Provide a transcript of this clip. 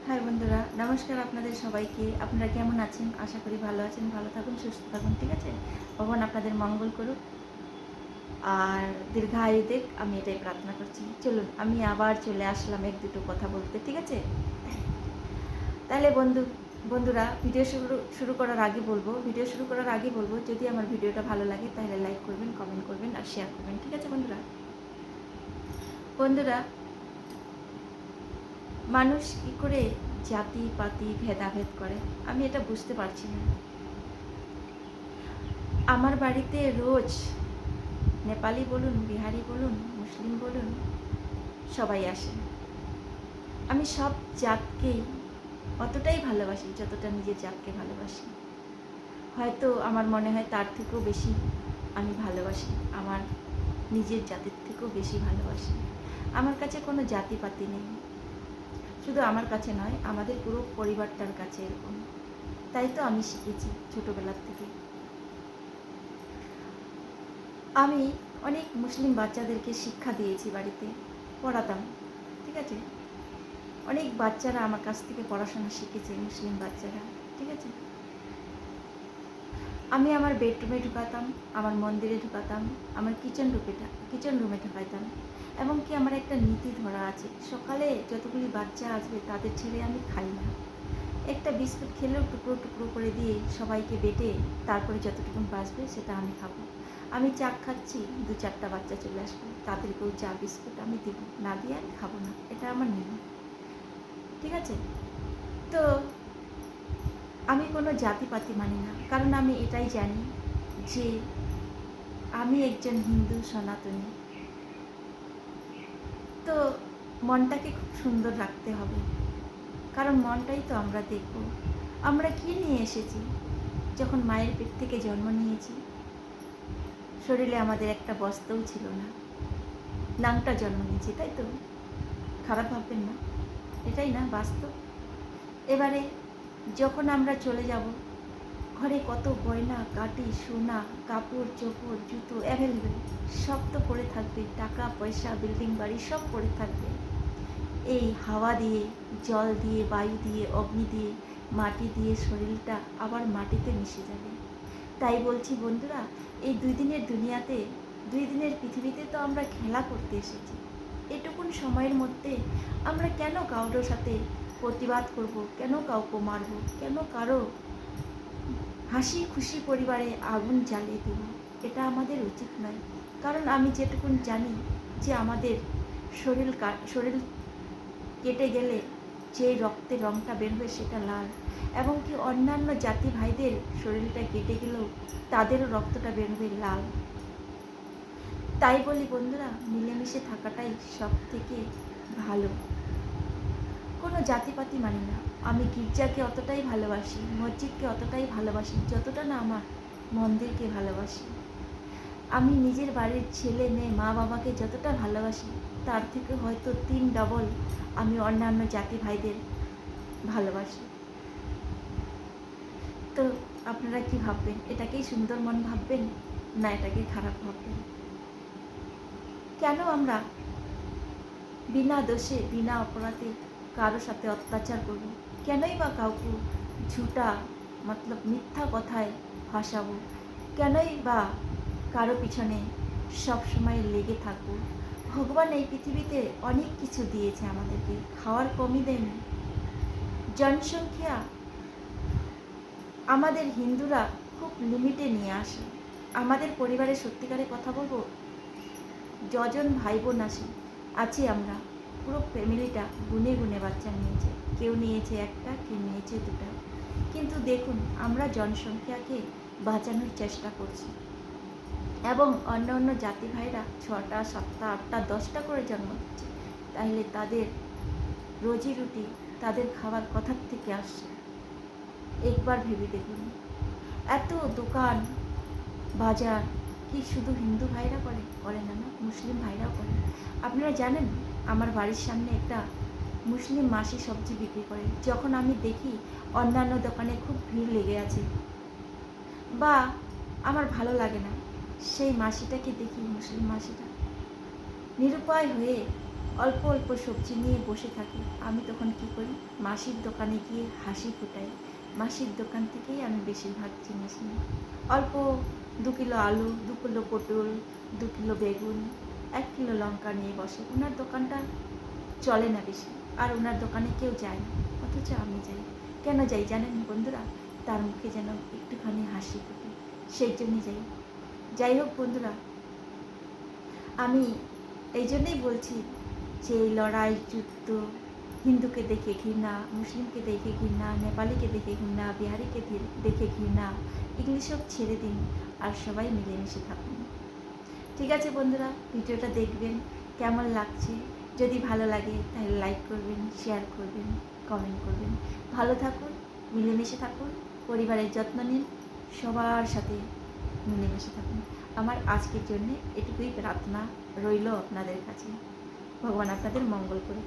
High বন্ধুরা, নমস্কার আপনাদের সবাইকে। আপনারা কেমন আছেন? আশা করি ভালো আছেন, ভালো থাকুন, সুস্থ থাকুন, ঠিক আছে? ভগবান আপনাদের মঙ্গল করুক আর দীর্ঘায়ু দেখ, আমি এটাই প্রার্থনা করছি। চলুন, আমি আবার চলে আসলাম এক দুটো কথা বলতে, ঠিক আছে? তাহলে বন্ধুরা, ভিডিও শুরু করার আগে বলবো যদি আমার ভিডিওটা ভালো লাগে তাহলে লাইক করবেন, কমেন্ট করবেন আর শেয়ার করবেন, ঠিক আছে বন্ধুরা, মানুষ কী করে জাতি পাতি ভেদাভেদ করে আমি এটা বুঝতে পারছি না। আমার বাড়িতে রোজ নেপালি বলুন, বিহারি বলুন, মুসলিম বলুন, সবাই আসে। আমি সব জাতকেই অতটাই ভালোবাসি যতটা নিজের জাতকে ভালোবাসি। হয়তো আমার মনে হয় তার থেকেও বেশি আমি ভালোবাসি, আমার নিজের জাতির থেকেও বেশি ভালোবাসি। আমার কাছে কোনো জাতিপাতি নেই, শুধু আমার কাছে নয়, আমাদের পুরো পরিবারটার কাছে এরকম। তাই তো আমি শিখেছি ছোটোবেলার থেকে। আমি অনেক মুসলিম বাচ্চাদেরকে শিক্ষা দিয়েছি, বাড়িতে পড়াতাম, ঠিক আছে? অনেক বাচ্চারা আমার কাছ থেকে পড়াশোনা শিখেছে, মুসলিম বাচ্চারা, ঠিক আছে? আমি আমার বেডরুমে ঢুকাতাম, আমার মন্দিরে ঢুকাতাম, আমার কিচেন রুমে ঢুকাইতাম। এমনকি আমার একটা নীতি ধরা আছে, সকালে যতগুলি বাচ্চা আসবে তাদের ছেড়ে আমি খাই না। একটা বিস্কুট খেলেও টুকরো টুকরো করে দিয়ে সবাইকে বেটে তারপরে যতটুকু বাঁচবে সেটা আমি খাবো। আমি চা খাচ্ছি, 2-4টা বাচ্চা চলে আসবে, তাদেরকেও চা বিস্কুট আমি দিব, না দিয়ে আমি খাবো না, এটা আমার নিয়ম, ঠিক আছে? তো আমি কোনো জাতিপাতি মানি না, কারণ আমি এটাই জানি যে আমি একজন হিন্দু সনাতনী। তো মনটাকে খুব সুন্দর রাখতে হবে, কারণ মনটাই তো আমরা দেখব। আমরা কি নিয়ে এসেছি? যখন মায়ের পেট থেকে জন্ম নিয়েছি, শরীরে আমাদের একটা বস্ত্রও ছিল না, নাংটা জন্ম নিয়েছি, তাই তো? খারাপ ভাববেন না, এটাই না বাস্তব। এবারে যখন আমরা চলে যাব, ঘরে কত গয়না কাটি, সোনা, কাপড় চোপড়, জুতো অ্যাভেলেবেল, সব তো পড়ে থাকবে, টাকা পয়সা, বিল্ডিং বাড়ি সব পড়ে থাকবে। এই হাওয়া দিয়ে, জল দিয়ে, বায়ু দিয়ে, অগ্নি দিয়ে, মাটি দিয়ে শরীরটা আবার মাটিতে মিশে যাবে। তাই বলছি বন্ধুরা, এই 2 দিনের দুনিয়াতে, 2 দিনের পৃথিবীতে তো আমরা খেলা করতে এসেছি। এটুকুন সময়ের মধ্যে আমরা কেন কারোর সাথে প্রতিবাদ করব? কেন কাউকে মারব? কেন কারো হাসি খুশি পরিবারে আগুন জ্বালিয়ে দেব? এটা আমাদের উচিত নয়। কারণ আমি যেটুকুন জানি যে আমাদের শরীর কেটে গেলে যে রক্তের রঙটা বেরোবে সেটা লাল, এবং কি অন্যান্য জাতি ভাইদের শরীরটা কেটে গেলেও তাদেরও রক্তটা বেরোবে লাল। তাই বলি বন্ধুরা, মিলেমিশে থাকাটাই সব থেকে ভালো। কোনো জাতিপাতি মানি না। আমি গির্জাকে অতটাই ভালোবাসি, মসজিদকে অতটাই ভালোবাসি যতটা না আমার মন্দিরকে ভালোবাসি। আমি নিজের বাড়ির ছেলে মেয়ে মা বাবাকে যতটা ভালোবাসি, তার থেকে হয়তো 3 ডবল আমি অন্যান্য জাতি ভাইদের ভালোবাসি। তো আপনারা কি ভাববেন? এটাকেই সুন্দর মন ভাববেন, না এটাকে খারাপ ভাববেন? কেন আমরা বিনা দোষে বিনা অপরাধে কারো সাথে অত্যাচার করব? কেনই বা কাউকে ঝুটা মিথ্যা কথায় ফাঁসাবো? কেনই বা কারো পিছনে সবসময় লেগে থাকবো? ভগবান এই পৃথিবীতে অনেক কিছু দিয়েছে আমাদেরকে, খাওয়ার কমই দেয়নি। জনসংখ্যা আমাদের হিন্দুরা খুব লিমিটে নিয়ে আসে। আমাদের পরিবারে সত্যিকারে কথা বলবো, যজন ভাই বোন আছি আমরা, পুরো ফ্যামিলিটা গুনে গুনে বাচ্চা নিয়েছে। কেউ নিয়েছে একটা, কেউ নিয়েছে 2টা। কিন্তু দেখুন, আমরা জনসংখ্যাকে বাঁচানোর চেষ্টা করছি, এবং অন্য অন্য জাতি ভাইরা 6টা 7টা 8টা 10টা করে জন্ম দিচ্ছে। তাহলে তাদের রোজি রুটি, তাদের খাবার কোথার থেকে আসছে? একবার ভেবে দেখুন। এত দোকান বাজার কি শুধু হিন্দু ভাইরা করে না? না, মুসলিম ভাইরাও করে। আপনারা জানেন, আমার বাড়ির সামনে একটা মুসলিম মাসি সবজি বিক্রি করে। যখন আমি দেখি অন্যান্য দোকানে খুব ভিড় লেগে আছে, বা আমার ভালো লাগে না, সেই মাসিটাকে দেখি, মুসলিম মাসিটা নিরুপায় হয়ে অল্প অল্প সবজি নিয়ে বসে থাকে, আমি তখন কি করি, মাসির দোকানে গিয়ে হাসি ফোটাই। মাসির দোকান থেকেই আমি বেশিরভাগ জিনিস নিই। অল্প 2 কিলো আলু, 2 কিলো পটল, 2 কিলো বেগুন, 1 কিলো লঙ্কা নিয়ে বসে। ওনার দোকানটা চলে না বেশি, আর ওনার দোকানে কেউ যায় না, অথচ আমি যাই। কেন যাই জানেন বন্ধুরা? তার মুখে যেন একটুখানি হাসি ফোটে, সেই জন্যই যাই। যাই হোক বন্ধুরা, আমি এই জন্যই বলছি যে এই লড়াই যুদ্ধ, হিন্দুকে দেখে ঘৃণা, মুসলিমকে দেখে ঘৃণা, নেপালিকে দেখে ঘৃণা, বিহারিকে দেখে ঘৃণা, এগুলি সব ছেড়ে দিন আর সবাই মিলেমিশে থাকুন। ঠিক আছে বন্ধুরা, ভিডিওটা দেখবেন, কেমন লাগছে। যদি ভালো লাগে তাহলে লাইক করবেন, শেয়ার করবেন, কমেন্ট করবেন। ভালো থাকুন, মিলেমিশে থাকুন, পরিবারের যত্ন নিন, সবার সাথে মিলেমিশে থাকুন। আমার আজকের জন্যে এটুকুই প্রার্থনা রইল আপনাদের কাছে। ভগবান আপনাদের মঙ্গল করুন।